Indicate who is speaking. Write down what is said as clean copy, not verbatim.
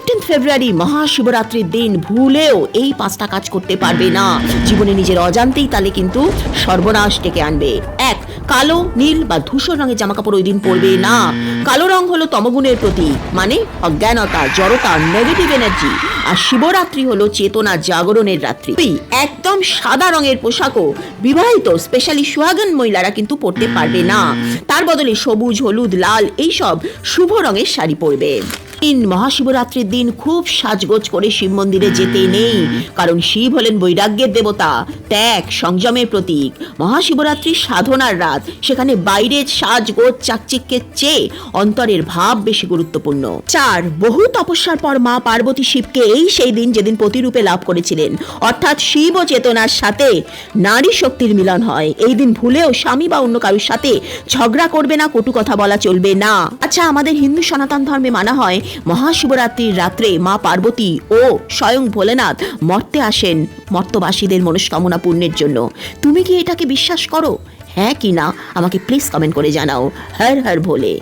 Speaker 1: 15 ফেব্রুয়ারি মহাশিবরাত্রির দিন ভুলেও এই 5টা কাজ করতে পারবে না। জীবনে নিজের অজান্তেই তাহলে কিন্তু সর্বনাশ ডেকে আনবে। 1. কালো, নীল বা ধূসর রঙের জামাকাপড় ওই দিন পরবে না। কালো রং হলো তমগুণের প্রতীক, মানে অজ্ঞানতা, জড়তা, নেগেটিভ এনার্জি। আর শিবরাত্রি হলো চেতনা জাগরণের রাত্রি। একদম সাদা রঙের পোশাকও বিবাহিত স্পেশালি সুহাগন মহিলারা কিন্তু পরতে পারবে না। তার বদলে সবুজ, হলুদ, লাল এইসব শুভ রঙের শাড়ি পরবে। মহাশিবরাত্রির দিন খুব সাজগোজ করে শিব মন্দিরে যেতে নেই, কারণ শিব হলেন বৈরাগ্যের দেবতা, ত্যাগ, সংযমের প্রতীক। মহাশিবরাত্রি সাধনার রাত, সেখানে বাইরের সাজগোজ চাকচিক্যের চেয়ে অন্তরের ভাব বেশি গুরুত্বপূর্ণ। 4. বহু তপস্যার পর মা পার্বতী শিবকে এই সেই দিন যেদিন প্রতিরূপে লাভ করেছিলেন, অর্থাৎ শিব ও চেতনার সাথে নারী শক্তির মিলন হয়। এই দিন ভুলেও স্বামী বা অন্য কারোর সাথে ঝগড়া করবে না, কটু কথা বলা চলবে না। আচ্ছা, আমাদের হিন্দু সনাতন ধর্মে মানা হয় মহাশিবরাত্রির রাত্রে মা পার্বতী ও স্বয়ং ভোলেনাথ মর্তে আসেন মর্তবাসীদের মনস্কামনা পূর্ণের জন্য। তুমি কি এটাকে বিশ্বাস করো? হ্যাঁ কি না আমাকে প্লিজ কমেন্ট করে জানাও। হর হর ভোলে।